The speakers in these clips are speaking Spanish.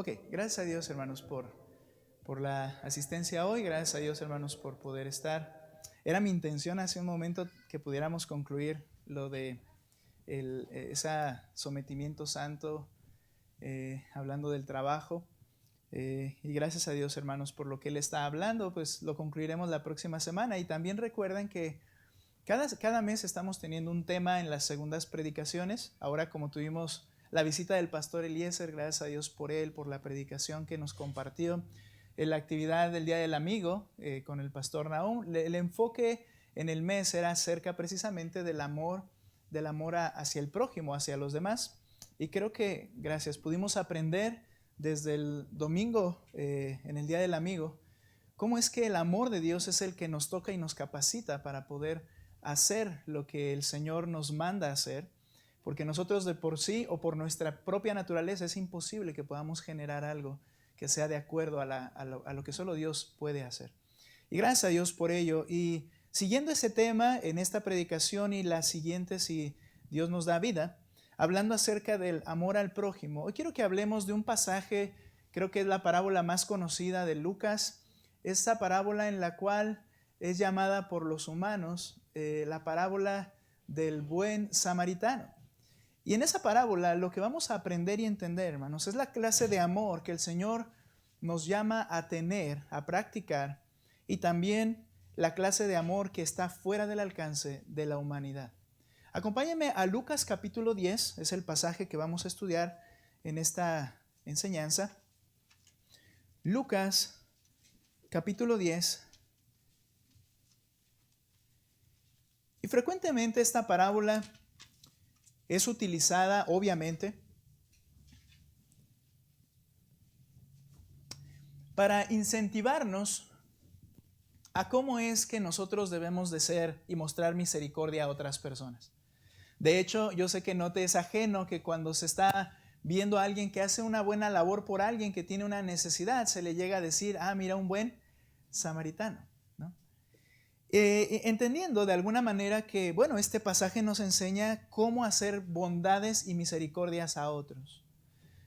Ok, gracias a Dios, hermanos, por la asistencia hoy. Gracias a Dios, hermanos, por poder estar. Era mi intención hace un momento que pudiéramos concluir lo de ese sometimiento santo, hablando del trabajo. Y gracias a Dios, hermanos, por lo que Él está hablando, pues lo concluiremos la próxima semana. Y también recuerden que cada mes estamos teniendo un tema en las segundas predicaciones. Ahora, como tuvimos la visita del pastor Eliezer, gracias a Dios por él, por la predicación que nos compartió, en la actividad del Día del Amigo con el pastor Nahum, el enfoque en el mes era acerca precisamente del amor hacia el prójimo, hacia los demás. Y creo que, gracias, pudimos aprender desde el domingo en el Día del Amigo cómo es que el amor de Dios es el que nos toca y nos capacita para poder hacer lo que el Señor nos manda hacer, porque nosotros de por sí o por nuestra propia naturaleza es imposible que podamos generar algo que sea de acuerdo a lo que solo Dios puede hacer. Y gracias a Dios por ello. Y siguiendo ese tema en esta predicación y la siguiente, si Dios nos da vida, hablando acerca del amor al prójimo, hoy quiero que hablemos de un pasaje, creo que es la parábola más conocida de Lucas, esa parábola en la cual es llamada por los humanos la parábola del buen samaritano. Y en esa parábola lo que vamos a aprender y entender, hermanos, es la clase de amor que el Señor nos llama a tener, a practicar, y también la clase de amor que está fuera del alcance de la humanidad. Acompáñenme a Lucas capítulo 10, es el pasaje que vamos a estudiar en esta enseñanza. Lucas capítulo 10. Y frecuentemente esta parábola es utilizada, obviamente, para incentivarnos a cómo es que nosotros debemos de ser y mostrar misericordia a otras personas. De hecho, yo sé que no te es ajeno que cuando se está viendo a alguien que hace una buena labor por alguien que tiene una necesidad, se le llega a decir, mira, un buen samaritano, ¿no? Entendiendo de alguna manera que, bueno, este pasaje nos enseña cómo hacer bondades y misericordias a otros.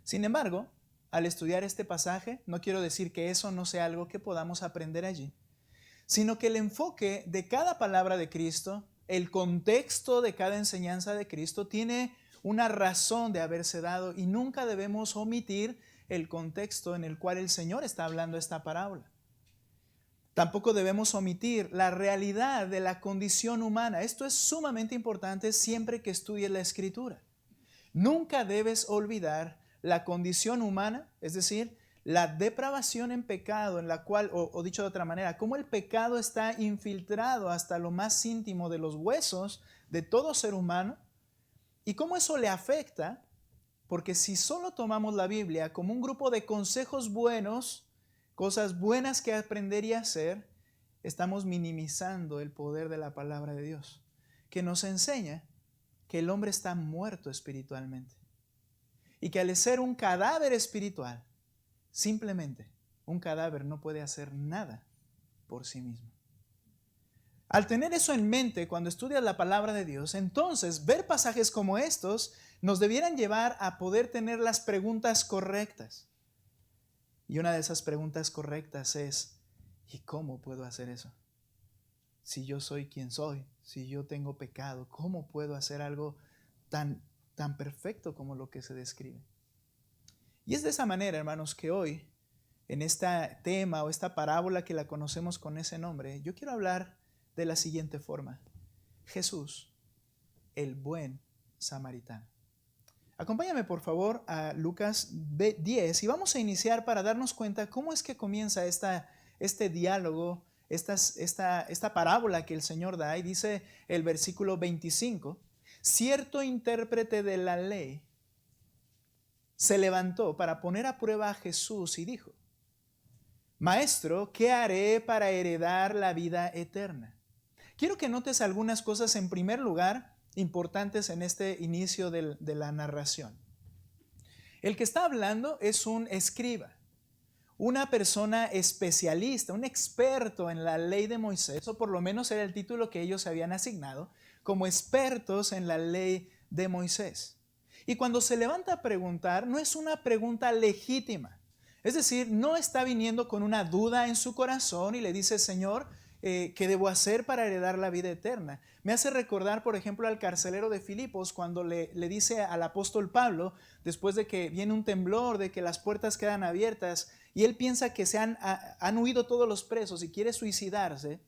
Sin embargo, al estudiar este pasaje, no quiero decir que eso no sea algo que podamos aprender allí, sino que el enfoque de cada palabra de Cristo, el contexto de cada enseñanza de Cristo, tiene una razón de haberse dado y nunca debemos omitir el contexto en el cual el Señor está hablando esta parábola. Tampoco debemos omitir la realidad de la condición humana. Esto es sumamente importante siempre que estudies la Escritura. Nunca debes olvidar la condición humana, es decir, la depravación en pecado en la cual, o dicho de otra manera, cómo el pecado está infiltrado hasta lo más íntimo de los huesos de todo ser humano y cómo eso le afecta, porque si solo tomamos la Biblia como un grupo de consejos buenos, cosas buenas que aprender y hacer, estamos minimizando el poder de la palabra de Dios, que nos enseña que el hombre está muerto espiritualmente y que al ser un cadáver espiritual, simplemente un cadáver no puede hacer nada por sí mismo. Al tener eso en mente, cuando estudias la palabra de Dios, entonces ver pasajes como estos nos debieran llevar a poder tener las preguntas correctas. Y una de esas preguntas correctas es, ¿y cómo puedo hacer eso? Si yo soy quien soy, si yo tengo pecado, ¿cómo puedo hacer algo tan perfecto como lo que se describe? Y es de esa manera, hermanos, que hoy, en este tema o esta parábola que la conocemos con ese nombre, yo quiero hablar de la siguiente forma. Jesús, el buen samaritano. Acompáñame por favor a Lucas 10 y vamos a iniciar para darnos cuenta cómo es que comienza este diálogo, esta parábola que el Señor da. Y dice el versículo 25, cierto intérprete de la ley se levantó para poner a prueba a Jesús y dijo, Maestro, ¿qué haré para heredar la vida eterna? Quiero que notes algunas cosas en primer lugar importantes en este inicio de la narración. El que está hablando es un escriba, una persona especialista, un experto en la ley de Moisés, o por lo menos era el título que ellos habían asignado, como expertos en la ley de Moisés. Y cuando se levanta a preguntar, no es una pregunta legítima. Es decir, no está viniendo con una duda en su corazón y le dice, Señor, ¿qué debo hacer para heredar la vida eterna? Me hace recordar, por ejemplo, al carcelero de Filipos cuando le dice al apóstol Pablo, después de que viene un temblor, de que las puertas quedan abiertas, y él piensa que han huido todos los presos y quiere suicidarse,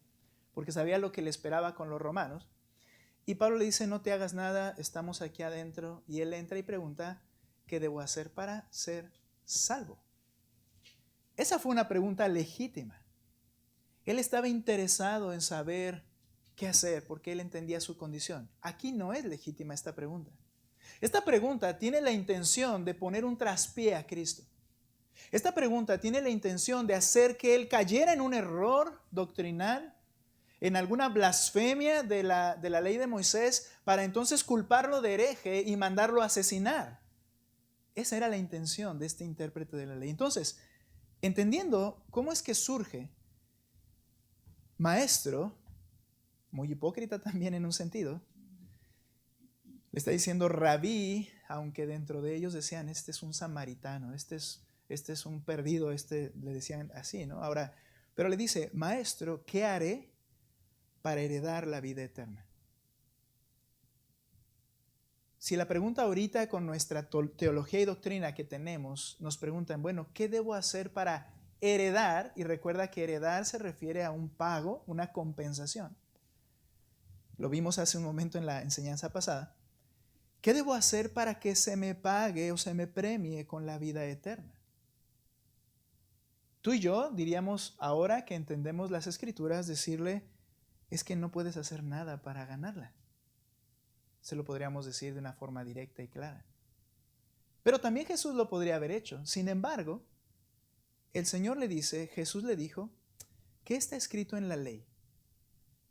porque sabía lo que le esperaba con los romanos. Y Pablo le dice, no te hagas nada, estamos aquí adentro. Y él entra y pregunta, ¿qué debo hacer para ser salvo? Esa fue una pregunta legítima. Él estaba interesado en saber qué hacer porque él entendía su condición. Aquí no es legítima esta pregunta. Esta pregunta tiene la intención de poner un traspié a Cristo. Esta pregunta tiene la intención de hacer que él cayera en un error doctrinal, en alguna blasfemia de la ley de Moisés, para entonces culparlo de hereje y mandarlo a asesinar. Esa era la intención de este intérprete de la ley. Entonces, entendiendo cómo es que surge maestro, muy hipócrita también en un sentido, le está diciendo rabí, aunque dentro de ellos decían, este es un samaritano, este es un perdido, le decían así, ¿no? Ahora, pero le dice, maestro, ¿qué haré para heredar la vida eterna? Si la pregunta ahorita con nuestra teología y doctrina que tenemos, nos preguntan, bueno, ¿qué debo hacer para heredar? Y recuerda que heredar se refiere a un pago, una compensación. Lo vimos hace un momento en la enseñanza pasada. ¿Qué debo hacer para que se me pague o se me premie con la vida eterna? Tú y yo diríamos, ahora que entendemos las Escrituras, decirle, es que no puedes hacer nada para ganarla. Se lo podríamos decir de una forma directa y clara. Pero también Jesús lo podría haber hecho. Sin embargo, el Señor le dice, Jesús le dijo, ¿qué está escrito en la ley?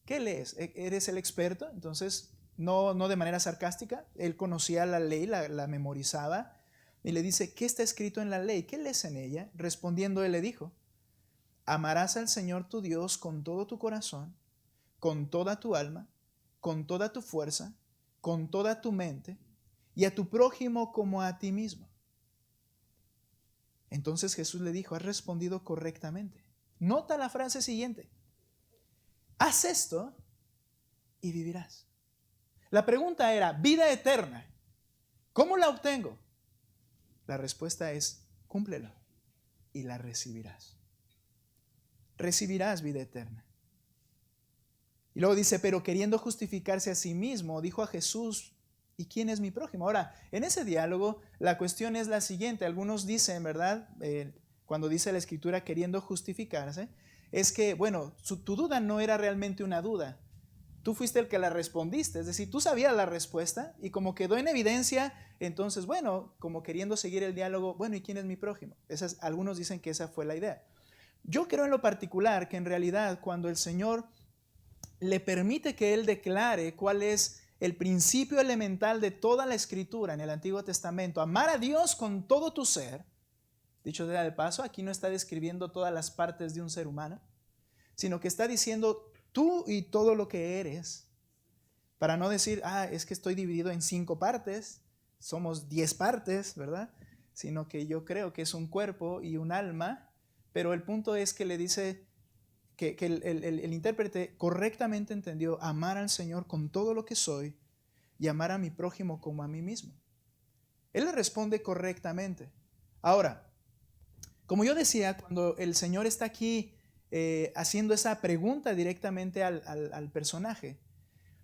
¿Qué lees? ¿Eres el experto? Entonces, no de manera sarcástica, él conocía la ley, la memorizaba, y le dice, ¿qué está escrito en la ley? ¿Qué lees en ella? Respondiendo, él le dijo, amarás al Señor tu Dios con todo tu corazón, con toda tu alma, con toda tu fuerza, con toda tu mente, y a tu prójimo como a ti mismo. Entonces Jesús le dijo, has respondido correctamente. Nota la frase siguiente. Haz esto y vivirás. La pregunta era, vida eterna, ¿cómo la obtengo? La respuesta es, cúmplelo y la recibirás. Recibirás vida eterna. Y luego dice, pero queriendo justificarse a sí mismo, dijo a Jesús, ¿y quién es mi prójimo? Ahora, en ese diálogo, la cuestión es la siguiente. Algunos dicen, ¿verdad? Cuando dice la Escritura queriendo justificarse, es que, bueno, tu duda no era realmente una duda. Tú fuiste el que la respondiste, es decir, tú sabías la respuesta y como quedó en evidencia, entonces, bueno, como queriendo seguir el diálogo, bueno, ¿y quién es mi prójimo? Algunos dicen que esa fue la idea. Yo creo en lo particular que en realidad cuando el Señor le permite que Él declare cuál es el principio elemental de toda la Escritura en el Antiguo Testamento, amar a Dios con todo tu ser, dicho sea de paso, aquí no está describiendo todas las partes de un ser humano, sino que está diciendo tú y todo lo que eres, para no decir, es que estoy dividido en 5 partes, somos 10 partes, ¿verdad? Sino que yo creo que es un cuerpo y un alma, pero el punto es que le dice que el intérprete correctamente entendió amar al Señor con todo lo que soy y amar a mi prójimo como a mí mismo. Él le responde correctamente. Ahora, como yo decía, cuando el Señor está aquí haciendo esa pregunta directamente al personaje,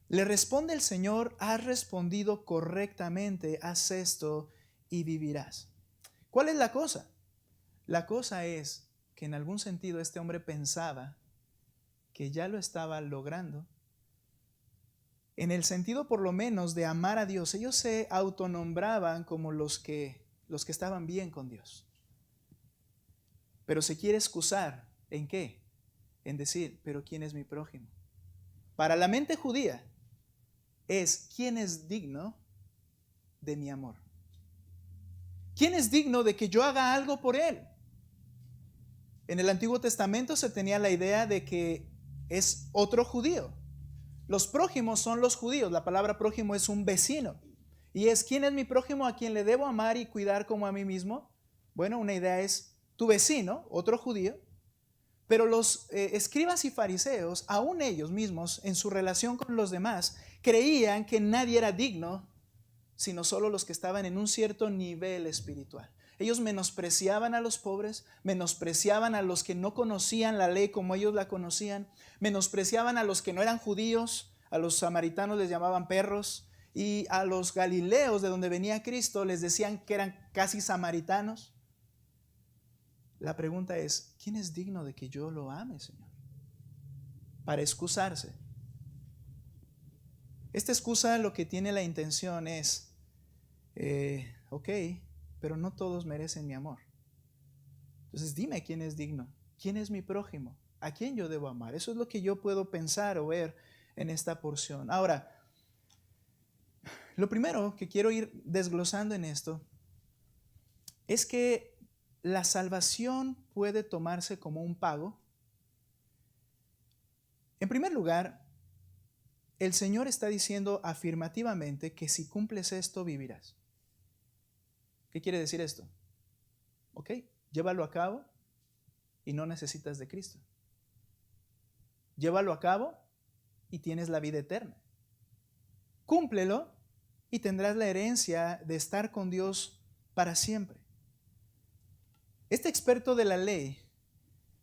le responde el Señor, has respondido correctamente, haz esto y vivirás. ¿Cuál es la cosa? La cosa es que en algún sentido este hombre pensaba que ya lo estaba logrando. En el sentido por lo menos de amar a Dios, ellos se autonombraban como los que estaban bien con Dios. Pero se quiere excusar, ¿en qué? En decir, pero ¿quién es mi prójimo? Para la mente judía es, ¿quién es digno de mi amor? ¿Quién es digno de que yo haga algo por él? En el Antiguo Testamento se tenía la idea de que es otro judío. Los prójimos son los judíos. La palabra prójimo es un vecino. Y es, ¿quién es mi prójimo a quien le debo amar y cuidar como a mí mismo? Bueno, una idea es tu vecino, otro judío, pero los escribas y fariseos, aún ellos mismos, en su relación con los demás, creían que nadie era digno, sino solo los que estaban en un cierto nivel espiritual. Ellos menospreciaban a los pobres, menospreciaban a los que no conocían la ley como ellos la conocían, menospreciaban a los que no eran judíos, a los samaritanos les llamaban perros, y a los galileos de donde venía Cristo les decían que eran casi samaritanos. La pregunta es, ¿quién es digno de que yo lo ame, Señor? Para excusarse. Esta excusa lo que tiene la intención es, ok, pero no todos merecen mi amor. Entonces dime quién es digno, quién es mi prójimo, a quién yo debo amar. Eso es lo que yo puedo pensar o ver en esta porción. Ahora, lo primero que quiero ir desglosando en esto es que la salvación puede tomarse como un pago. En primer lugar, el Señor está diciendo afirmativamente que si cumples esto, vivirás. ¿Qué quiere decir esto? Ok, llévalo a cabo y no necesitas de Cristo. Llévalo a cabo y tienes la vida eterna. Cúmplelo y tendrás la herencia de estar con Dios para siempre. Este experto de la ley,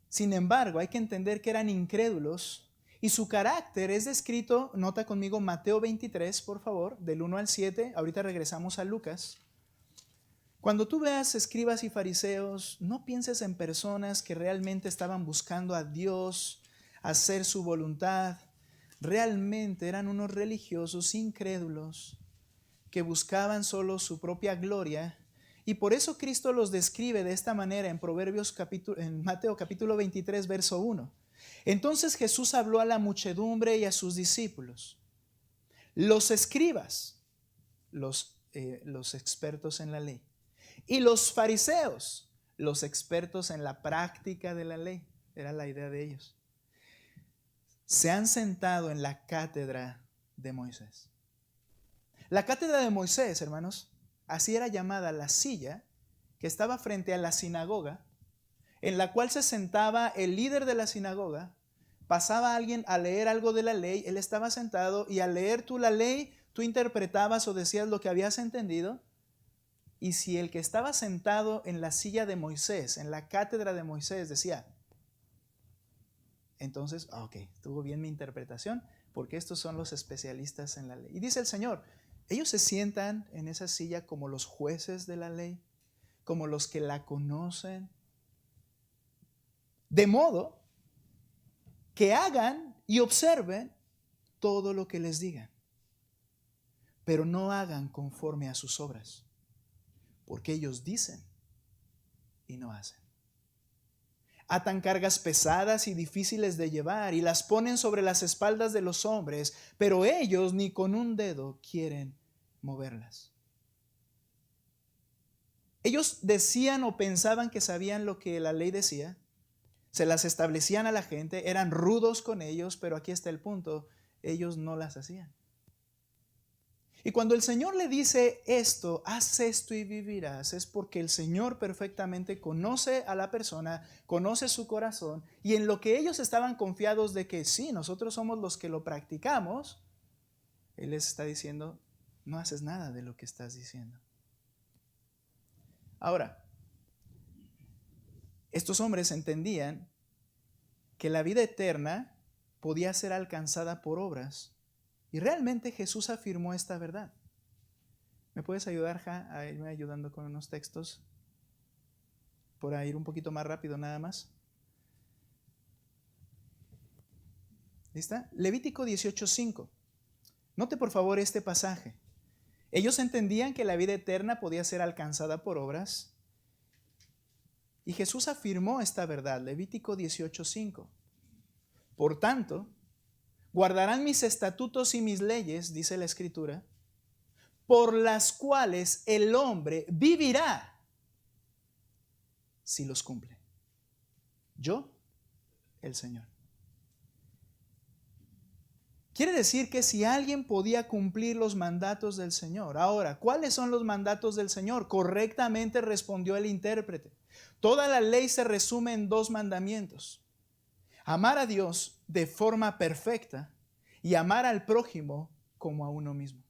sin embargo, hay que entender que eran incrédulos y su carácter es descrito, nota conmigo Mateo 23, por favor, del 1 al 7, ahorita regresamos a Lucas. Cuando tú veas escribas y fariseos, no pienses en personas que realmente estaban buscando a Dios, hacer su voluntad. Realmente eran unos religiosos incrédulos que buscaban solo su propia gloria. Y por eso Cristo los describe de esta manera en Mateo capítulo 23, verso 1. Entonces Jesús habló a la muchedumbre y a sus discípulos. Los escribas, los expertos en la ley, y los fariseos, los expertos en la práctica de la ley, era la idea de ellos, se han sentado en la cátedra de Moisés. La cátedra de Moisés, hermanos, así era llamada la silla que estaba frente a la sinagoga, en la cual se sentaba el líder de la sinagoga. Pasaba alguien a leer algo de la ley, él estaba sentado y al leer tú la ley, tú interpretabas o decías lo que habías entendido. Y si el que estaba sentado en la silla de Moisés, en la cátedra de Moisés, decía, entonces, ok, estuvo bien mi interpretación, porque estos son los especialistas en la ley. Y dice el Señor, ellos se sientan en esa silla como los jueces de la ley, como los que la conocen, de modo que hagan y observen todo lo que les digan, pero no hagan conforme a sus obras, porque ellos dicen y no hacen. Atan cargas pesadas y difíciles de llevar y las ponen sobre las espaldas de los hombres, pero ellos ni con un dedo quieren moverlas. Ellos decían o pensaban que sabían lo que la ley decía, se las establecían a la gente, eran rudos con ellos, pero aquí está el punto, ellos no las hacían. Y cuando el Señor le dice esto, haz esto y vivirás, es porque el Señor perfectamente conoce a la persona, conoce su corazón, y en lo que ellos estaban confiados de que sí, nosotros somos los que lo practicamos, Él les está diciendo, no haces nada de lo que estás diciendo. Ahora, estos hombres entendían que la vida eterna podía ser alcanzada por obras. Y realmente Jesús afirmó esta verdad. ¿Me puedes ayudar, a irme ayudando con unos textos? Por ir un poquito más rápido nada más. ¿Lista? Levítico 18:5. Note por favor este pasaje. Ellos entendían que la vida eterna podía ser alcanzada por obras. Y Jesús afirmó esta verdad. Levítico 18:5. Por tanto, guardarán mis estatutos y mis leyes, dice la Escritura, por las cuales el hombre vivirá si los cumple. Yo, el Señor. Quiere decir que si alguien podía cumplir los mandatos del Señor. Ahora, ¿cuáles son los mandatos del Señor? Correctamente respondió el intérprete. Toda la ley se resume en dos mandamientos: amar a Dios de forma perfecta y amar al prójimo como a uno mismo.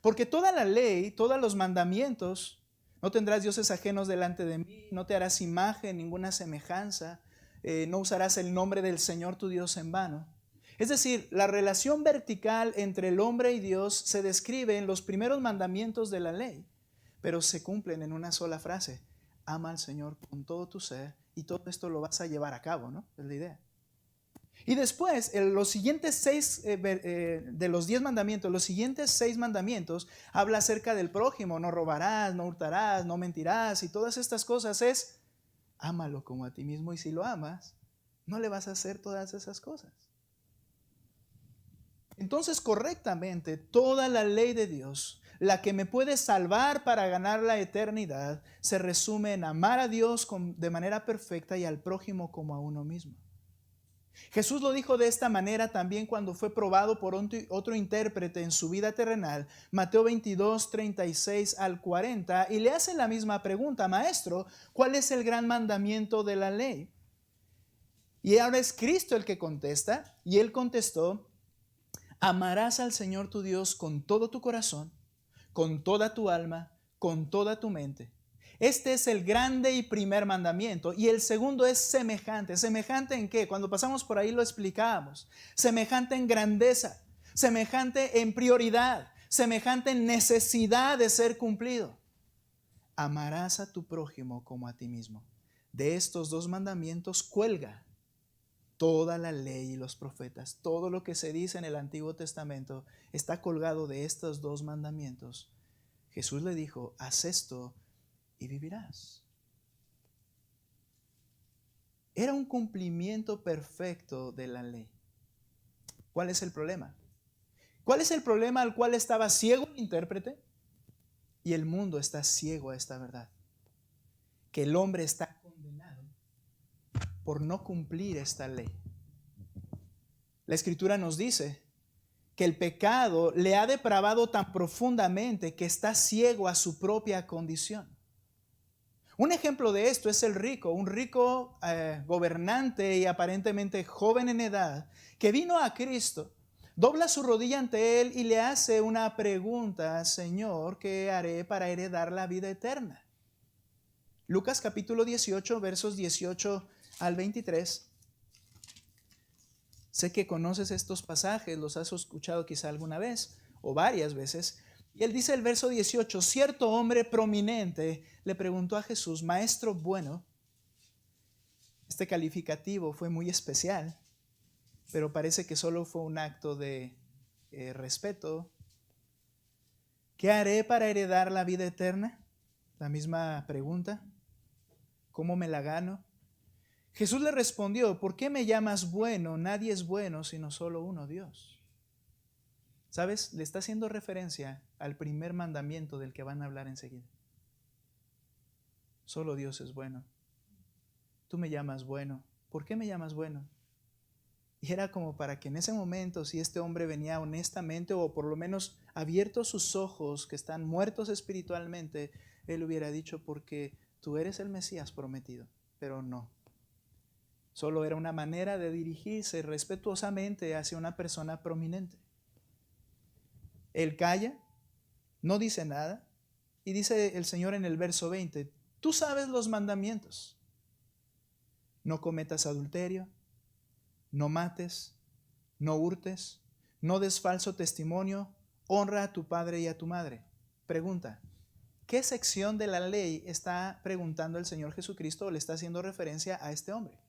Porque toda la ley, todos los mandamientos: no tendrás dioses ajenos delante de mí, no te harás imagen, ninguna semejanza, no usarás el nombre del Señor tu Dios en vano. Es decir, la relación vertical entre el hombre y Dios se describe en los primeros mandamientos de la ley, pero se cumplen en una sola frase: ama al Señor con todo tu ser, y todo esto lo vas a llevar a cabo, ¿no? Es la idea. Y después, los siguientes 6 de los 10 mandamientos, los siguientes 6 mandamientos habla acerca del prójimo: no robarás, no hurtarás, no mentirás, y todas estas cosas es: ámalo como a ti mismo. Y si lo amas, no le vas a hacer todas esas cosas. Entonces, correctamente, toda la ley de Dios, la que me puede salvar para ganar la eternidad, se resume en amar a Dios de manera perfecta y al prójimo como a uno mismo. Jesús lo dijo de esta manera también cuando fue probado por otro intérprete en su vida terrenal, Mateo 22, 36 al 40, y le hacen la misma pregunta: Maestro, ¿cuál es el gran mandamiento de la ley? Y ahora es Cristo el que contesta, y él contestó: amarás al Señor tu Dios con todo tu corazón, con toda tu alma, con toda tu mente. Este es el grande y primer mandamiento. Y el segundo es semejante. ¿Semejante en qué? Cuando pasamos por ahí lo explicábamos. Semejante en grandeza, semejante en prioridad, semejante en necesidad de ser cumplido: amarás a tu prójimo como a ti mismo. De estos dos mandamientos cuelga toda la ley y los profetas. Todo lo que se dice en el Antiguo Testamento está colgado de estos dos mandamientos. Jesús le dijo: haz esto y vivirás. Era un cumplimiento perfecto de la ley. ¿Cuál es el problema? ¿Cuál es el problema al cual estaba ciego el intérprete? Y el mundo está ciego a esta verdad: que el hombre está condenado por no cumplir esta ley. La Escritura nos dice que el pecado le ha depravado tan profundamente que está ciego a su propia condición. Un ejemplo de esto es el rico, un rico gobernante y aparentemente joven en edad, que vino a Cristo, dobla su rodilla ante él y le hace una pregunta: Señor, ¿qué haré para heredar la vida eterna? Lucas capítulo 18, versos 18 al 23. Sé que conoces estos pasajes, los has escuchado quizá alguna vez o varias veces. Y él dice el verso 18: cierto hombre prominente le preguntó a Jesús: Maestro bueno. Este calificativo fue muy especial, pero parece que solo fue un acto de respeto. ¿Qué haré para heredar la vida eterna? La misma pregunta. ¿Cómo me la gano? Jesús le respondió: ¿por qué me llamas bueno? Nadie es bueno sino solo uno, Dios. ¿Sabes? Le está haciendo referencia al primer mandamiento del que van a hablar enseguida. Solo Dios es bueno. Tú me llamas bueno. ¿Por qué me llamas bueno? Y era como para que en ese momento, si este hombre venía honestamente, o por lo menos abierto sus ojos que están muertos espiritualmente, él hubiera dicho: porque tú eres el Mesías prometido. Pero no. Solo era una manera de dirigirse respetuosamente hacia una persona prominente. Él calla, no dice nada, y dice el Señor en el verso 20: tú sabes los mandamientos. No cometas adulterio, no mates, no hurtes, no des falso testimonio, honra a tu padre y a tu madre. Pregunta: ¿qué sección de la ley está preguntando el Señor Jesucristo o le está haciendo referencia a este hombre?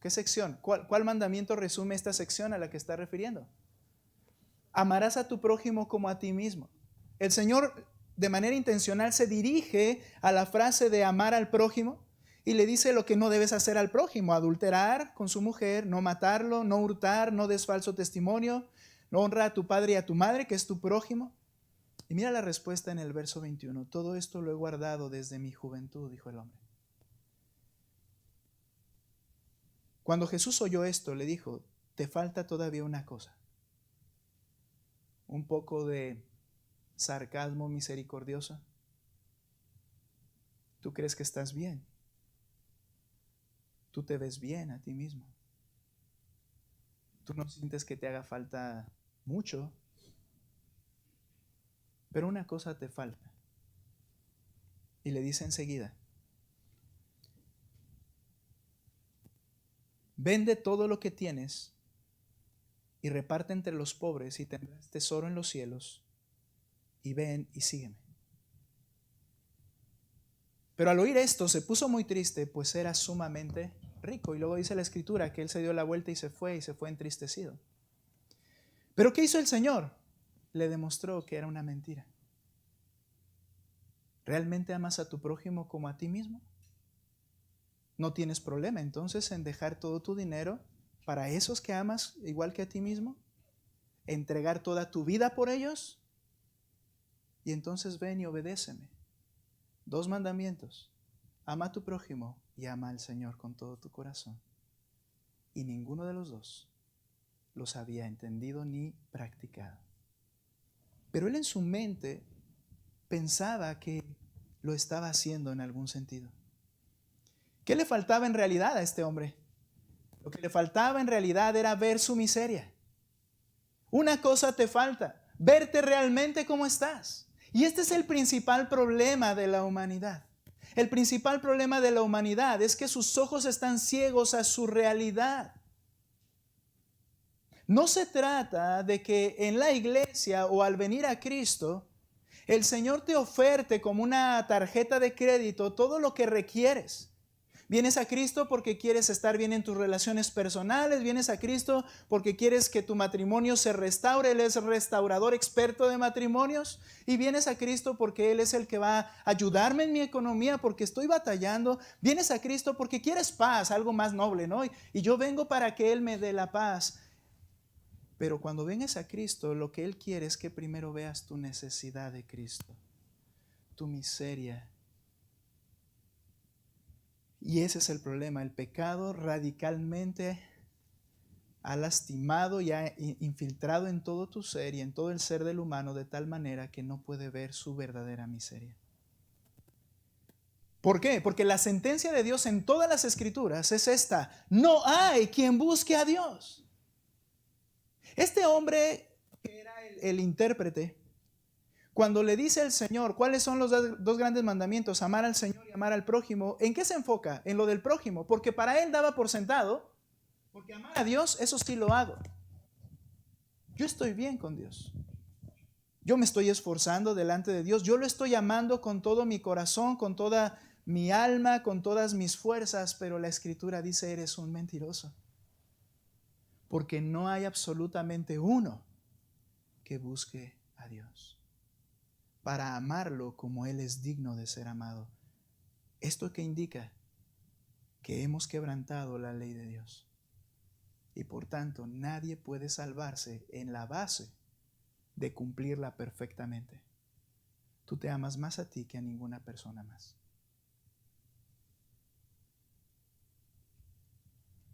¿Qué sección? ¿Cuál mandamiento resume esta sección a la que está refiriendo? Amarás a tu prójimo como a ti mismo. El Señor de manera intencional se dirige a la frase de amar al prójimo y le dice lo que no debes hacer al prójimo: adulterar con su mujer, no matarlo, no hurtar, no des falso testimonio, no honra a tu padre y a tu madre, que es tu prójimo. Y mira la respuesta en el verso 21: todo esto lo he guardado desde mi juventud, dijo el hombre. Cuando Jesús oyó esto, le dijo: te falta todavía una cosa. Un poco de sarcasmo misericordioso. Tú crees que estás bien. Tú te ves bien a ti mismo. Tú no sientes que te haga falta mucho, pero una cosa te falta. Y le dice enseguida, vende todo lo que tienes y reparte entre los pobres y tendrás tesoro en los cielos, y ven y sígueme. Pero al oír esto se puso muy triste, pues era sumamente rico. Y luego dice la Escritura que él se dio la vuelta y se fue entristecido. ¿Pero qué hizo el Señor? Le demostró que era una mentira. ¿Realmente amas a tu prójimo como a ti mismo? No tienes problema entonces en dejar todo tu dinero para esos que amas igual que a ti mismo, entregar toda tu vida por ellos, y entonces ven y obedéceme. 2 mandamientos: ama a tu prójimo y ama al Señor con todo tu corazón. Y ninguno de los dos los había entendido ni practicado. Pero él en su mente pensaba que lo estaba haciendo en algún sentido. ¿Qué le faltaba en realidad a este hombre? Lo que le faltaba en realidad era ver su miseria. Una cosa te falta: verte realmente como estás. Y este es el principal problema de la humanidad. El principal problema de la humanidad es que sus ojos están ciegos a su realidad. No se trata de que en la iglesia o al venir a Cristo, el Señor te oferte como una tarjeta de crédito todo lo que requieres. Vienes a Cristo porque quieres estar bien en tus relaciones personales, vienes a Cristo porque quieres que tu matrimonio se restaure, Él es restaurador experto de matrimonios, y vienes a Cristo porque Él es el que va a ayudarme en mi economía porque estoy batallando, vienes a Cristo porque quieres paz, algo más noble, ¿no? Y yo vengo para que Él me dé la paz. Pero cuando vengas a Cristo, lo que Él quiere es que primero veas tu necesidad de Cristo, tu miseria. Y ese es el problema. El pecado radicalmente ha lastimado y ha infiltrado en todo tu ser y en todo el ser del humano de tal manera que no puede ver su verdadera miseria. ¿Por qué? Porque la sentencia de Dios en todas las Escrituras es esta: no hay quien busque a Dios. Este hombre, que era el intérprete, cuando le dice al Señor cuáles son los 2 grandes mandamientos, amar al Señor y amar al prójimo, ¿en qué se enfoca? En lo del prójimo, porque para él daba por sentado, porque amar a Dios, eso sí lo hago. Yo estoy bien con Dios. Yo me estoy esforzando delante de Dios. Yo lo estoy amando con todo mi corazón, con toda mi alma, con todas mis fuerzas, pero la Escritura dice: eres un mentiroso. Porque no hay absolutamente uno que busque a Dios para amarlo como Él es digno de ser amado. ¿Esto qué indica? Que hemos quebrantado la ley de Dios. Y por tanto, nadie puede salvarse en la base de cumplirla perfectamente. Tú te amas más a ti que a ninguna persona más.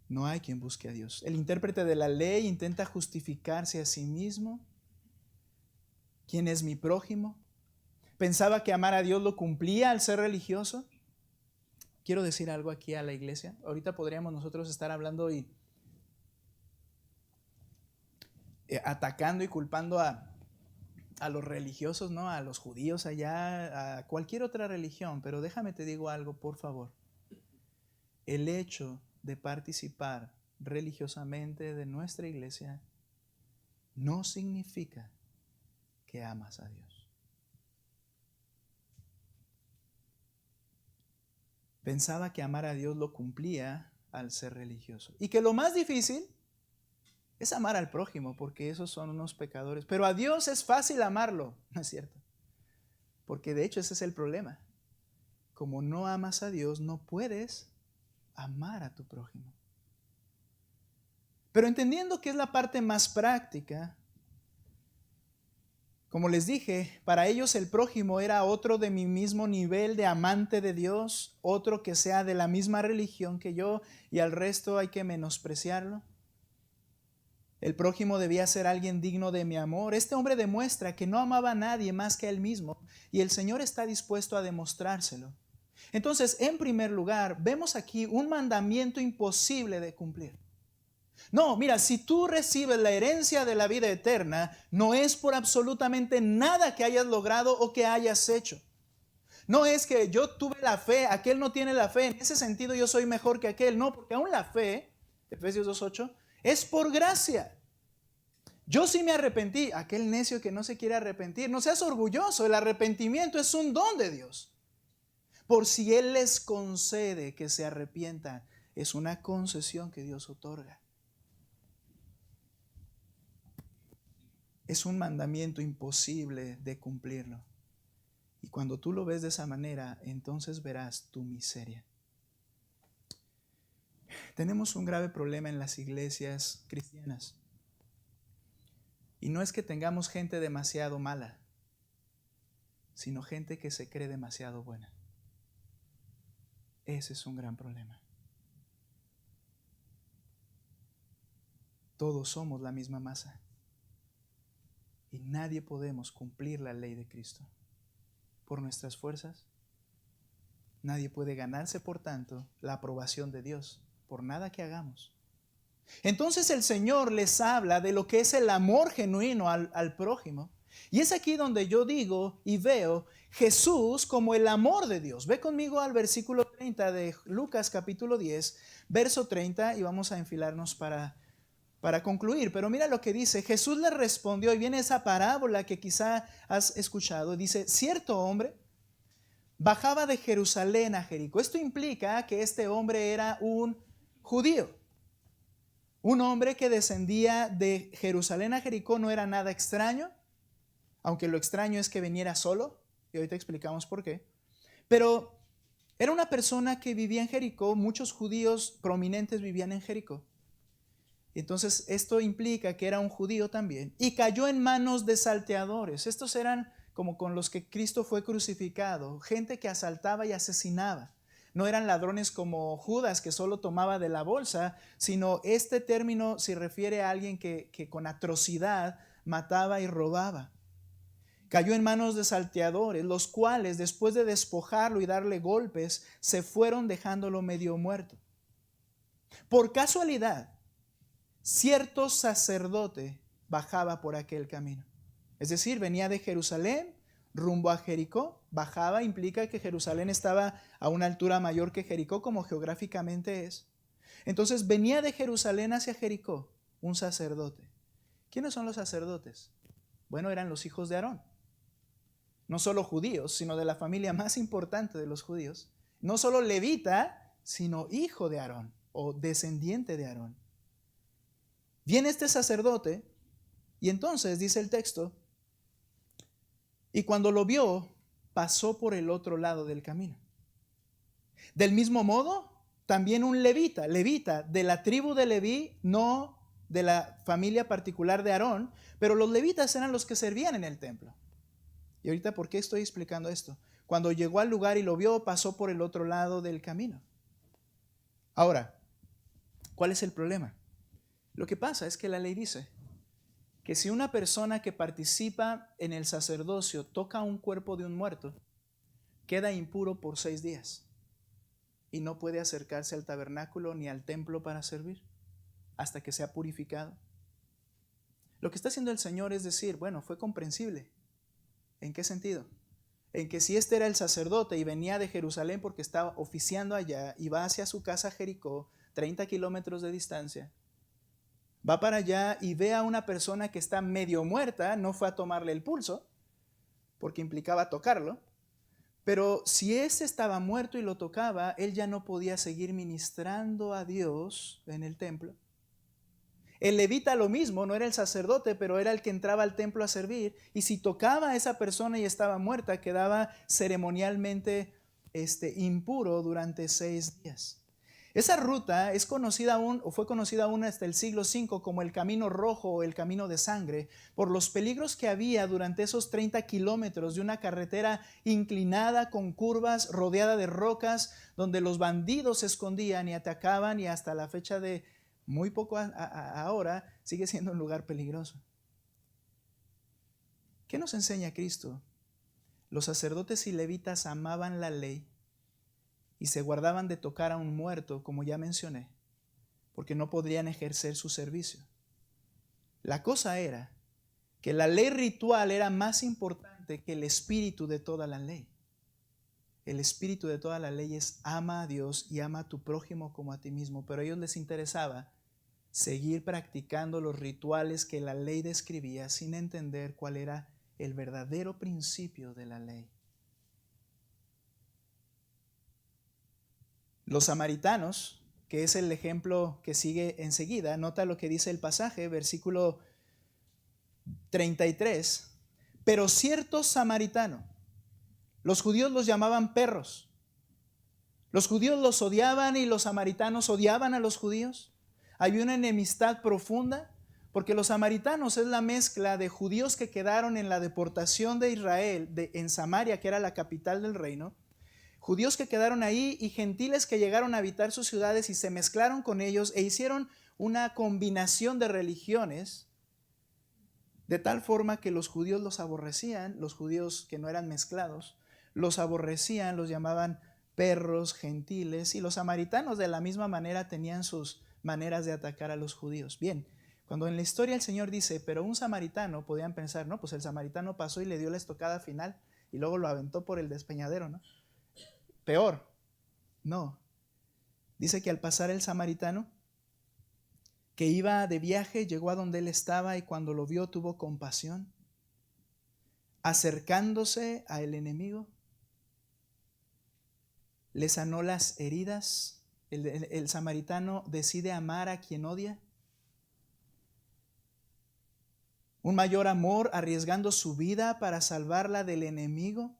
No hay quien busque a Dios. El intérprete de la ley intenta justificarse a sí mismo. ¿Quién es mi prójimo? Pensaba que amar a Dios lo cumplía al ser religioso. Quiero decir algo aquí a la iglesia. Ahorita podríamos nosotros estar hablando y atacando y culpando a los religiosos, ¿no? A los judíos allá, a cualquier otra religión. Pero déjame te digo algo, por favor. El hecho de participar religiosamente de nuestra iglesia no significa que amas a Dios. Pensaba que amar a Dios lo cumplía al ser religioso. Y que lo más difícil es amar al prójimo, porque esos son unos pecadores. Pero a Dios es fácil amarlo, ¿no es cierto? Porque de hecho ese es el problema. Como no amas a Dios, no puedes amar a tu prójimo. Pero entendiendo que es la parte más práctica, como les dije, para ellos el prójimo era otro de mi mismo nivel de amante de Dios, otro que sea de la misma religión que yo, y al resto hay que menospreciarlo. El prójimo debía ser alguien digno de mi amor. Este hombre demuestra que no amaba a nadie más que a él mismo, y el Señor está dispuesto a demostrárselo. Entonces, en primer lugar, vemos aquí un mandamiento imposible de cumplir. No, mira, si tú recibes la herencia de la vida eterna, no es por absolutamente nada que hayas logrado o que hayas hecho. No es que yo tuve la fe, aquel no tiene la fe, en ese sentido yo soy mejor que aquel. No, porque aún la fe, Efesios 2:8, es por gracia. Yo sí me arrepentí, aquel necio que no se quiere arrepentir. No seas orgulloso, el arrepentimiento es un don de Dios. Por si Él les concede que se arrepientan, es una concesión que Dios otorga. Es un mandamiento imposible de cumplirlo. Y cuando tú lo ves de esa manera, entonces verás tu miseria. Tenemos un grave problema en las iglesias cristianas. Y no es que tengamos gente demasiado mala, sino gente que se cree demasiado buena. Ese es un gran problema. Todos somos la misma masa. Y nadie podemos cumplir la ley de Cristo por nuestras fuerzas. Nadie puede ganarse, por tanto, la aprobación de Dios por nada que hagamos. Entonces el Señor les habla de lo que es el amor genuino al prójimo. Y es aquí donde yo digo y veo Jesús como el amor de Dios. Ve conmigo al versículo 30 de Lucas capítulo 10, verso 30, y vamos a enfilarnos para concluir. Pero mira lo que dice. Jesús le respondió, y viene esa parábola que quizá has escuchado. Dice, cierto hombre bajaba de Jerusalén a Jericó. Esto implica que este hombre era un judío. Un hombre que descendía de Jerusalén a Jericó no era nada extraño, aunque lo extraño es que viniera solo, y ahorita explicamos por qué. Pero era una persona que vivía en Jericó, muchos judíos prominentes vivían en Jericó. Entonces esto implica que era un judío también, y cayó en manos de salteadores. Estos eran como con los que Cristo fue crucificado, gente que asaltaba y asesinaba. No eran ladrones como Judas, que solo tomaba de la bolsa, sino este término se refiere a alguien que con atrocidad mataba y robaba. Cayó en manos de salteadores, los cuales, después de despojarlo y darle golpes, se fueron dejándolo medio muerto. Por casualidad, cierto sacerdote bajaba por aquel camino. Es decir, venía de Jerusalén rumbo a Jericó. Bajaba implica que Jerusalén estaba a una altura mayor que Jericó, como geográficamente es. Entonces venía de Jerusalén hacia Jericó un sacerdote. ¿Quiénes son los sacerdotes? Bueno, eran los hijos de Aarón. No solo judíos, sino de la familia más importante de los judíos. No solo levita, sino hijo de Aarón o descendiente de Aarón. Viene este sacerdote y entonces dice el texto, y cuando lo vio, pasó por el otro lado del camino. Del mismo modo, también un levita de la tribu de Leví, no de la familia particular de Aarón, pero los levitas eran los que servían en el templo. Y ahorita, ¿por qué estoy explicando esto? Cuando llegó al lugar y lo vio, pasó por el otro lado del camino. Ahora, ¿cuál es el problema? Lo que pasa es que la ley dice que si una persona que participa en el sacerdocio toca un cuerpo de un muerto, queda impuro por 6 días y no puede acercarse al tabernáculo ni al templo para servir hasta que sea purificado. Lo que está haciendo el Señor es decir, bueno, fue comprensible. ¿En qué sentido? En que si este era el sacerdote y venía de Jerusalén porque estaba oficiando allá y va hacia su casa Jericó, 30 kilómetros de distancia, va para allá y ve a una persona que está medio muerta, no fue a tomarle el pulso, porque implicaba tocarlo, pero si ese estaba muerto y lo tocaba, él ya no podía seguir ministrando a Dios en el templo. El levita lo mismo, no era el sacerdote, pero era el que entraba al templo a servir, y si tocaba a esa persona y estaba muerta, quedaba ceremonialmente impuro durante 6 días. Esa ruta es conocida aún, o fue conocida aún hasta el siglo V como el Camino Rojo o el Camino de Sangre, por los peligros que había durante esos 30 kilómetros de una carretera inclinada con curvas, rodeada de rocas, donde los bandidos se escondían y atacaban, y hasta la fecha de muy poco ahora sigue siendo un lugar peligroso. ¿Qué nos enseña Cristo? Los sacerdotes y levitas amaban la ley y se guardaban de tocar a un muerto, como ya mencioné, porque no podrían ejercer su servicio. La cosa era que la ley ritual era más importante que el espíritu de toda la ley. El espíritu de toda la ley es ama a Dios y ama a tu prójimo como a ti mismo, pero a ellos les interesaba seguir practicando los rituales que la ley describía sin entender cuál era el verdadero principio de la ley. Los samaritanos, que es el ejemplo que sigue enseguida, nota lo que dice el pasaje, versículo 33. Pero cierto samaritano, los judíos los llamaban perros. Los judíos los odiaban y los samaritanos odiaban a los judíos. Había una enemistad profunda porque los samaritanos es la mezcla de judíos que quedaron en la deportación de Israel, en Samaria, que era la capital del reino, judíos que quedaron ahí y gentiles que llegaron a habitar sus ciudades y se mezclaron con ellos e hicieron una combinación de religiones de tal forma que los judíos los aborrecían, los judíos que no eran mezclados, los aborrecían, los llamaban perros, gentiles, y los samaritanos de la misma manera tenían sus maneras de atacar a los judíos. Bien, cuando en la historia el Señor dice, pero un samaritano, podían pensar, no, pues el samaritano pasó y le dio la estocada final y luego lo aventó por el despeñadero, ¿no? Peor, no. Dice que al pasar el samaritano, que iba de viaje, llegó a donde él estaba y cuando lo vio tuvo compasión, acercándose al enemigo, le sanó las heridas. El samaritano decide amar a quien odia. Un mayor amor arriesgando su vida para salvarla del enemigo.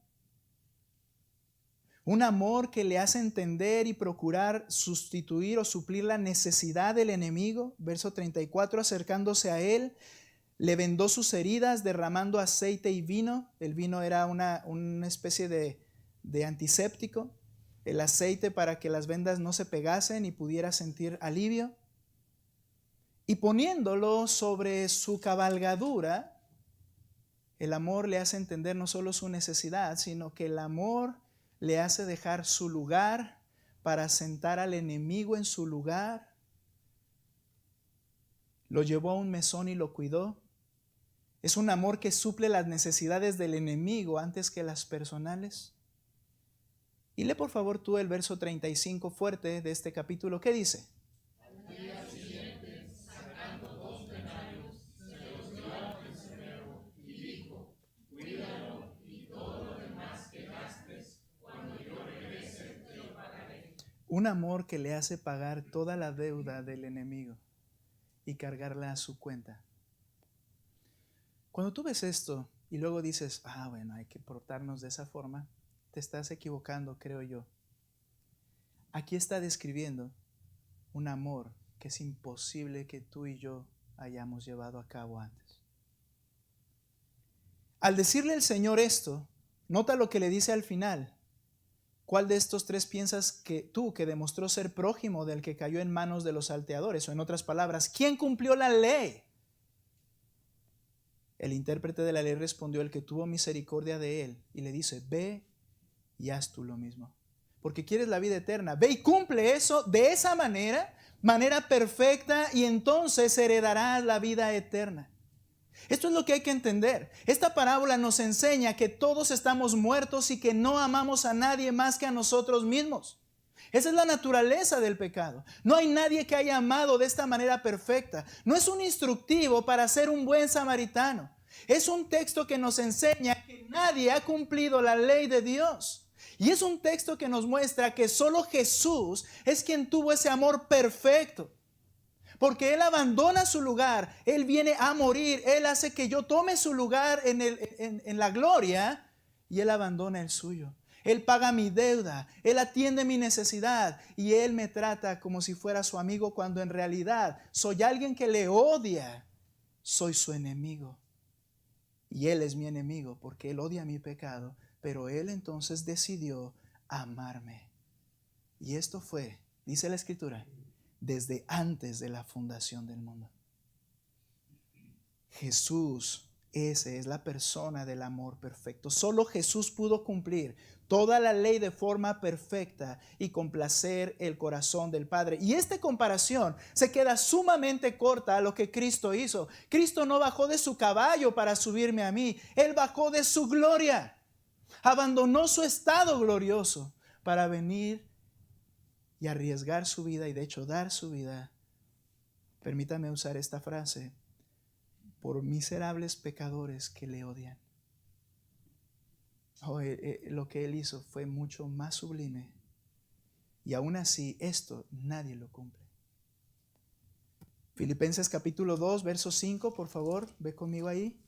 Un amor que le hace entender y procurar sustituir o suplir la necesidad del enemigo. Verso 34, acercándose a él, le vendó sus heridas derramando aceite y vino. El vino era una especie de antiséptico. El aceite para que las vendas no se pegasen y pudiera sentir alivio. Y poniéndolo sobre su cabalgadura, el amor le hace entender no solo su necesidad, sino que el amor le hace dejar su lugar para sentar al enemigo en su lugar. Lo llevó a un mesón y lo cuidó. Es un amor que suple las necesidades del enemigo antes que las personales. Y lee por favor tú el verso 35 fuerte de este capítulo. ¿Qué dice? Al día siguiente, sacando 2 denarios, se los dio al prisionero y dijo, cuídalo y todo lo demás que gastes, cuando yo regrese te lo pagaré. Un amor que le hace pagar toda la deuda del enemigo y cargarla a su cuenta. Cuando tú ves esto y luego dices, bueno, hay que portarnos de esa forma, te estás equivocando, creo yo. Aquí está describiendo un amor que es imposible que tú y yo hayamos llevado a cabo antes. Al decirle el Señor esto, nota lo que le dice al final. ¿Cuál de estos tres piensas que tú, que demostró ser prójimo del que cayó en manos de los salteadores? O en otras palabras, ¿quién cumplió la ley? El intérprete de la ley respondió, el que tuvo misericordia de él, y le dice, ve y haz tú lo mismo, porque quieres la vida eterna. Ve y cumple eso de esa manera perfecta, y entonces heredarás la vida eterna. Esto es lo que hay que entender. Esta parábola nos enseña que todos estamos muertos y que no amamos a nadie más que a nosotros mismos. Esa es la naturaleza del pecado. No hay nadie que haya amado de esta manera perfecta. No es un instructivo para ser un buen samaritano. Es un texto que nos enseña que nadie ha cumplido la ley de Dios. Y es un texto que nos muestra que solo Jesús es quien tuvo ese amor perfecto. Porque Él abandona su lugar, Él viene a morir, Él hace que yo tome su lugar en la gloria, y Él abandona el suyo. Él paga mi deuda, Él atiende mi necesidad y Él me trata como si fuera su amigo, cuando en realidad soy alguien que le odia, soy su enemigo. Y Él es mi enemigo porque Él odia mi pecado, pero Él entonces decidió amarme. Y esto fue, dice la Escritura, desde antes de la fundación del mundo. Jesús Ese es la persona del amor perfecto. Solo Jesús pudo cumplir toda la ley de forma perfecta y complacer el corazón del Padre. Y esta comparación se queda sumamente corta a lo que Cristo hizo. Cristo no bajó de su caballo para subirme a mí. Él bajó de su gloria. Abandonó su estado glorioso para venir y arriesgar su vida y de hecho dar su vida. Permítame usar esta frase: por miserables pecadores que le odian. Lo que Él hizo fue mucho más sublime. Y aún así, esto nadie lo cumple. Filipenses capítulo 2, verso 5, por favor, ve conmigo ahí.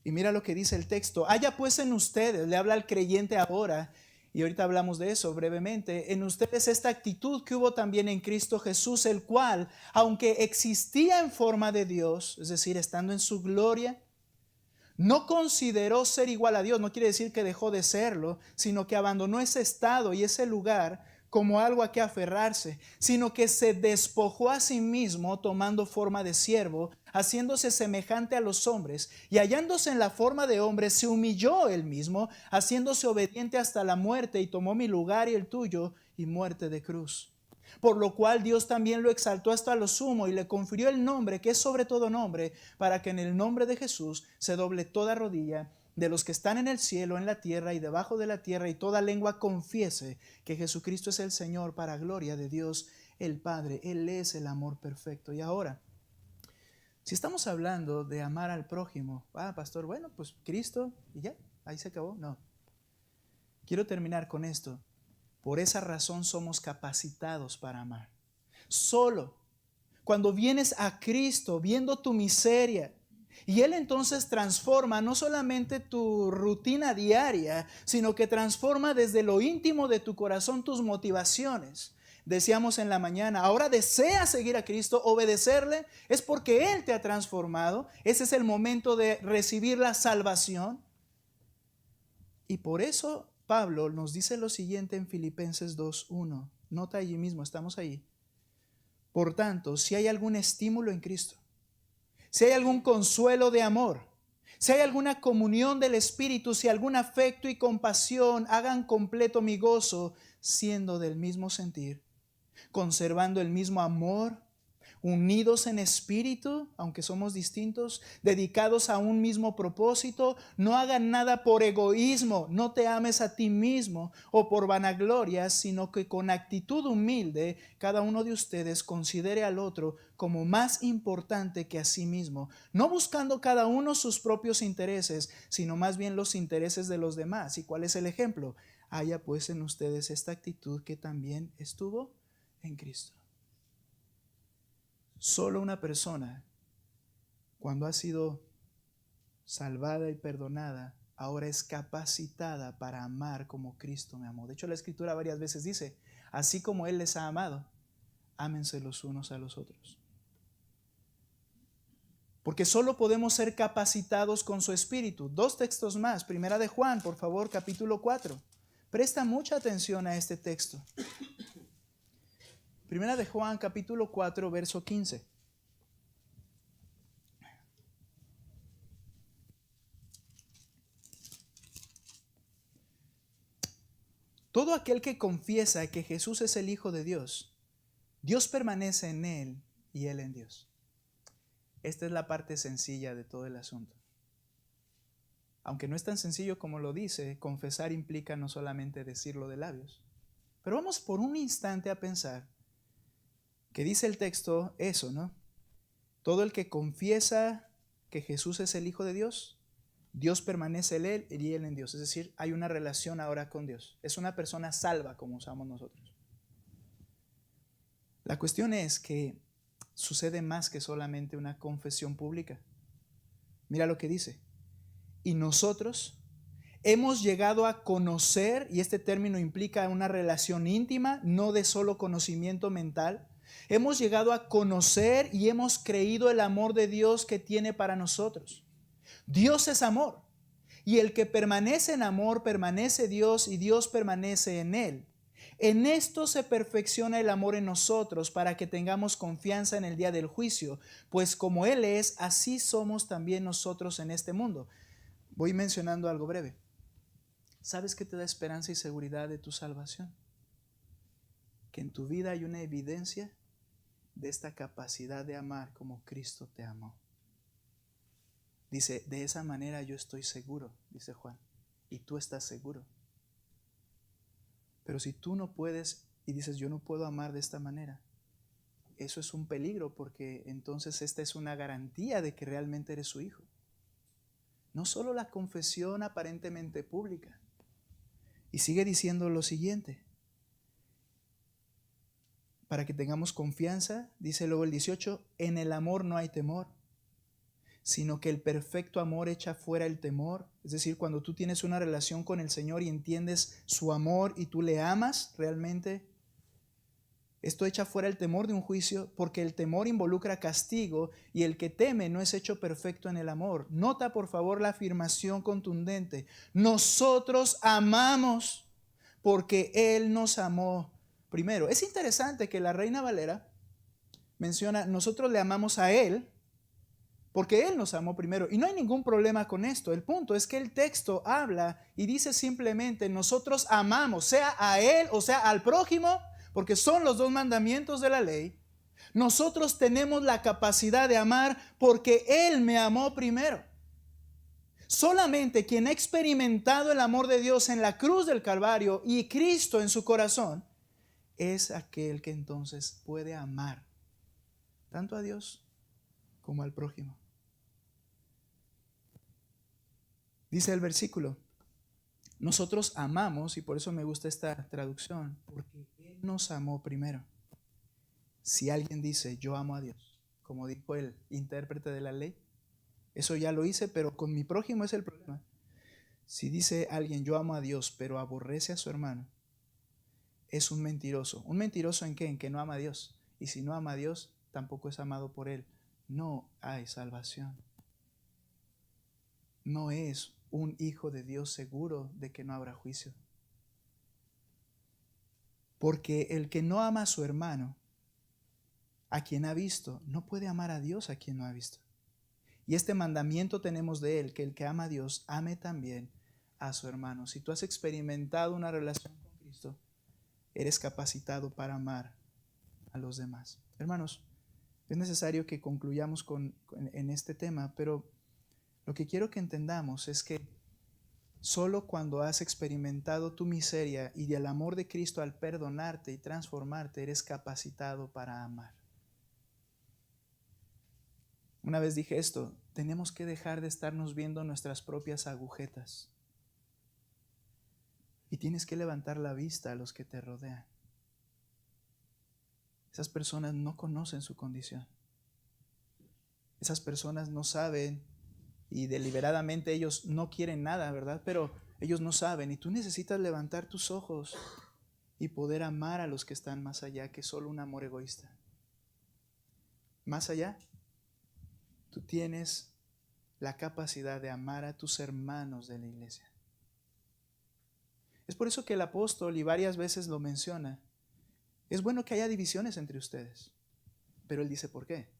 Y mira lo que dice el texto. Haya pues en ustedes, le habla al creyente ahora, y ahorita hablamos de eso brevemente, en ustedes esta actitud que hubo también en Cristo Jesús, el cual, aunque existía en forma de Dios, es decir, estando en su gloria, no consideró ser igual a Dios. No quiere decir que dejó de serlo, sino que abandonó ese estado y ese lugar como algo a que aferrarse, sino que se despojó a sí mismo tomando forma de siervo, haciéndose semejante a los hombres, y hallándose en la forma de hombre, se humilló él mismo, haciéndose obediente hasta la muerte, y tomó mi lugar y el tuyo, y muerte de cruz. Por lo cual Dios también lo exaltó hasta lo sumo y le confirió el nombre que es sobre todo nombre, para que en el nombre de Jesús se doble toda rodilla de los que están en el cielo, en la tierra y debajo de la tierra, y toda lengua confiese que Jesucristo es el Señor, para gloria de Dios el Padre. Él es el amor perfecto. Y ahora, si estamos hablando de amar al prójimo, pastor, bueno, pues Cristo y ya, ahí se acabó. No. Quiero terminar con esto. Por esa razón somos capacitados para amar. Solo cuando vienes a Cristo viendo tu miseria, y Él entonces transforma no solamente tu rutina diaria, sino que transforma desde lo íntimo de tu corazón tus motivaciones. Decíamos en la mañana, ahora deseas seguir a Cristo, obedecerle, es porque Él te ha transformado. Ese es el momento de recibir la salvación. Y por eso Pablo nos dice lo siguiente en Filipenses 2:1. Nota allí mismo, estamos ahí. Por tanto, si hay algún estímulo en Cristo, si hay algún consuelo de amor, si hay alguna comunión del Espíritu, si algún afecto y compasión, hagan completo mi gozo, siendo del mismo sentir, conservando el mismo amor, unidos en espíritu, aunque somos distintos, dedicados a un mismo propósito. No hagan nada por egoísmo, no te ames a ti mismo o por vanagloria, sino que con actitud humilde cada uno de ustedes considere al otro como más importante que a sí mismo, no buscando cada uno sus propios intereses, sino más bien los intereses de los demás. ¿Y cuál es el ejemplo? Haya pues en ustedes esta actitud que también estuvo en Cristo. Solo una persona, cuando ha sido salvada y perdonada, ahora es capacitada para amar como Cristo me amó. De hecho, la Escritura varias veces dice, así como Él les ha amado, ámense los unos a los otros. Porque solo podemos ser capacitados con su Espíritu. 2 textos más. Primera de Juan, por favor, capítulo 4. Presta mucha atención a este texto. Primera de Juan, capítulo 4, verso 15. Todo aquel que confiesa que Jesús es el Hijo de Dios, Dios permanece en él y él en Dios. Esta es la parte sencilla de todo el asunto. Aunque no es tan sencillo como lo dice, confesar implica no solamente decirlo de labios. Pero vamos por un instante a pensar que dice el texto eso, ¿no? Todo el que confiesa que Jesús es el Hijo de Dios, Dios permanece en él y él en Dios. Es decir, hay una relación ahora con Dios. Es una persona salva, como usamos nosotros. La cuestión es que sucede más que solamente una confesión pública. Mira lo que dice. Y nosotros hemos llegado a conocer, y este término implica una relación íntima, no de solo conocimiento mental. Hemos llegado a conocer y hemos creído el amor de Dios que tiene para nosotros. Dios es amor, y el que permanece en amor permanece Dios y Dios permanece en él. En esto se perfecciona el amor en nosotros para que tengamos confianza en el día del juicio, pues como Él es, así somos también nosotros en este mundo. Voy mencionando algo breve. ¿Sabes qué te da esperanza y seguridad de tu salvación? Que en tu vida hay una evidencia de esta capacidad de amar como Cristo te amó. Dice, de esa manera yo estoy seguro, dice Juan, y tú estás seguro. Pero si tú no puedes y dices, yo no puedo amar de esta manera, eso es un peligro, porque entonces esta es una garantía de que realmente eres su hijo. No solo la confesión aparentemente pública. Y sigue diciendo lo siguiente. Para que tengamos confianza, dice luego el 18, en el amor no hay temor, sino que el perfecto amor echa fuera el temor. Es decir, cuando tú tienes una relación con el Señor y entiendes su amor y tú le amas realmente, esto echa fuera el temor de un juicio, porque el temor involucra castigo y el que teme no es hecho perfecto en el amor. Nota por favor la afirmación contundente. Nosotros amamos porque Él nos amó primero. Es interesante que la Reina Valera menciona, nosotros le amamos a Él porque Él nos amó primero. Y no hay ningún problema con esto. El punto es que el texto habla y dice simplemente, nosotros amamos, sea a Él o sea al prójimo, porque son los dos mandamientos de la ley. Nosotros tenemos la capacidad de amar porque Él me amó primero. Solamente quien ha experimentado el amor de Dios en la cruz del Calvario y Cristo en su corazón es aquel que entonces puede amar tanto a Dios como al prójimo. Dice el versículo, nosotros amamos, y por eso me gusta esta traducción, porque Él nos amó primero. Si alguien dice, yo amo a Dios, como dijo el intérprete de la ley, eso ya lo hice, pero con mi prójimo es el problema. Si dice alguien, yo amo a Dios, pero aborrece a su hermano, es un mentiroso. ¿Un mentiroso en qué? En que no ama a Dios. Y si no ama a Dios, tampoco es amado por Él. No hay salvación. No es un hijo de Dios seguro de que no habrá juicio. Porque el que no ama a su hermano, a quien ha visto, no puede amar a Dios a quien no ha visto. Y este mandamiento tenemos de Él, que el que ama a Dios, ame también a su hermano. Si tú has experimentado una relación con Cristo, eres capacitado para amar a los demás. Hermanos, es necesario que concluyamos en este tema, pero lo que quiero que entendamos es que solo cuando has experimentado tu miseria y el amor de Cristo al perdonarte y transformarte, eres capacitado para amar. Una vez dije esto, tenemos que dejar de estarnos viendo nuestras propias agujetas. Y tienes que levantar la vista a los que te rodean. Esas personas no conocen su condición. Esas personas no saben y deliberadamente ellos no quieren nada, ¿verdad? Pero ellos no saben y tú necesitas levantar tus ojos y poder amar a los que están más allá que solo un amor egoísta. Más allá, tú tienes la capacidad de amar a tus hermanos de la iglesia. Es por eso que el apóstol, y varias veces lo menciona, es bueno que haya divisiones entre ustedes. Pero él dice, ¿por qué?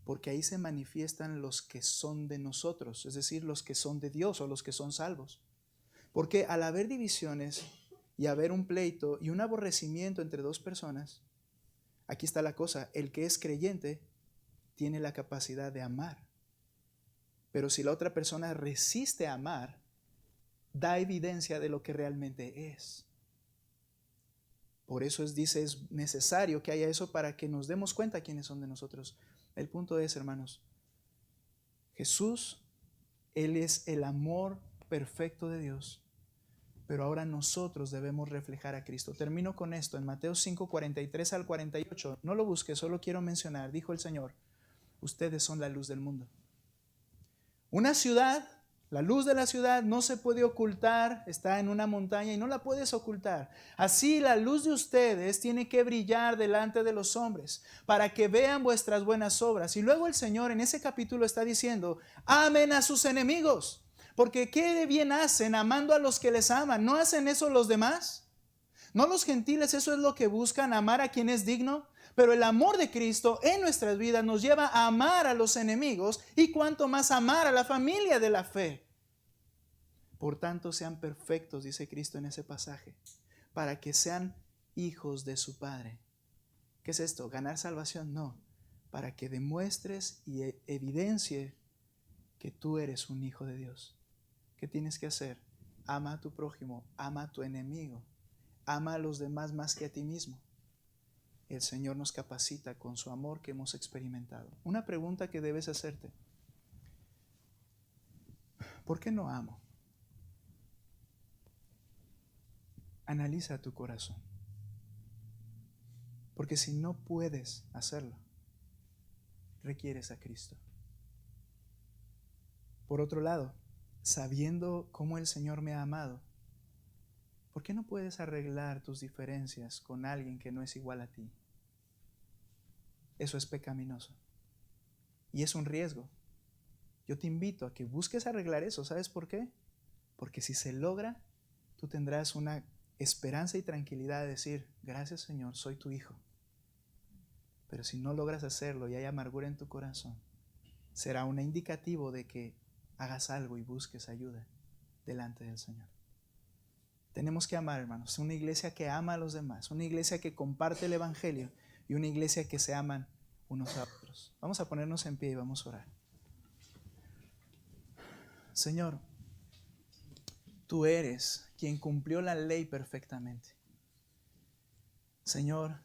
Porque ahí se manifiestan los que son de nosotros, es decir, los que son de Dios o los que son salvos. Porque al haber divisiones y haber un pleito y un aborrecimiento entre dos personas, aquí está la cosa, el que es creyente tiene la capacidad de amar. Pero si la otra persona resiste a amar, da evidencia de lo que realmente es. Por eso dice, es necesario que haya eso para que nos demos cuenta quiénes son de nosotros. El punto es, hermanos, Jesús, Él es el amor perfecto de Dios, pero ahora nosotros debemos reflejar a Cristo. Termino con esto, en Mateo 5, 43 al 48. No lo busques, solo quiero mencionar, dijo el Señor, ustedes son la luz del mundo. Una ciudad, la luz de la ciudad no se puede ocultar, está en una montaña y no la puedes ocultar. Así la luz de ustedes tiene que brillar delante de los hombres para que vean vuestras buenas obras. Y luego el Señor en ese capítulo está diciendo, amen a sus enemigos, porque ¿qué de bien hacen amando a los que les aman? ¿No hacen eso los demás? ¿No los gentiles eso es lo que buscan, amar a quien es digno? Pero el amor de Cristo en nuestras vidas nos lleva a amar a los enemigos y cuanto más amar a la familia de la fe. Por tanto, sean perfectos, dice Cristo en ese pasaje, para que sean hijos de su Padre. ¿Qué es esto? ¿Ganar salvación? No. Para que demuestres y evidencie que tú eres un hijo de Dios. ¿Qué tienes que hacer? Ama a tu prójimo, ama a tu enemigo, ama a los demás más que a ti mismo. El Señor nos capacita con su amor que hemos experimentado. Una pregunta que debes hacerte: ¿por qué no amo? Analiza tu corazón. Porque si no puedes hacerlo, requieres a Cristo. Por otro lado, sabiendo cómo el Señor me ha amado, ¿por qué no puedes arreglar tus diferencias con alguien que no es igual a ti? Eso es pecaminoso y es un riesgo. Yo te invito a que busques arreglar eso. ¿Sabes por qué? Porque si se logra, tú tendrás una esperanza y tranquilidad de decir: gracias, Señor, soy tu hijo. Pero si no logras hacerlo y hay amargura en tu corazón, será un indicativo de que hagas algo y busques ayuda delante del Señor. Tenemos que amar, hermanos, una iglesia que ama a los demás, una iglesia que comparte el evangelio y una iglesia que se aman unos a otros. Vamos a ponernos en pie y vamos a orar. Señor, tú eres quien cumplió la ley perfectamente. Señor,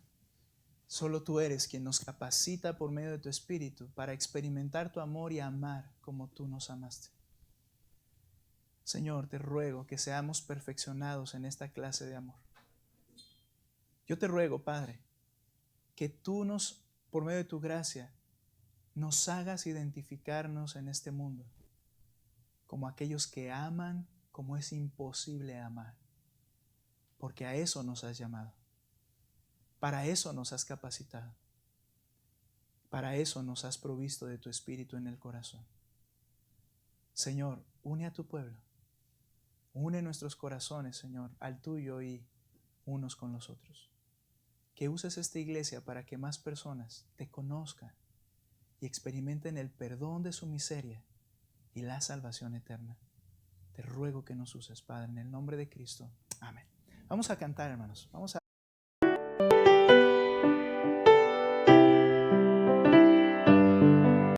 solo tú eres quien nos capacita por medio de tu Espíritu para experimentar tu amor y amar como tú nos amaste. Señor, te ruego que seamos perfeccionados en esta clase de amor. Yo te ruego, Padre, que tú por medio de tu gracia, nos hagas identificarnos en este mundo como aquellos que aman como es imposible amar, porque a eso nos has llamado, para eso nos has capacitado, para eso nos has provisto de tu Espíritu en el corazón. Señor, une a tu pueblo, une nuestros corazones, Señor, al tuyo y unos con los otros. Que uses esta iglesia para que más personas te conozcan y experimenten el perdón de su miseria y la salvación eterna. Te ruego que nos uses, Padre, en el nombre de Cristo. Amén. Vamos a cantar, hermanos. Vamos a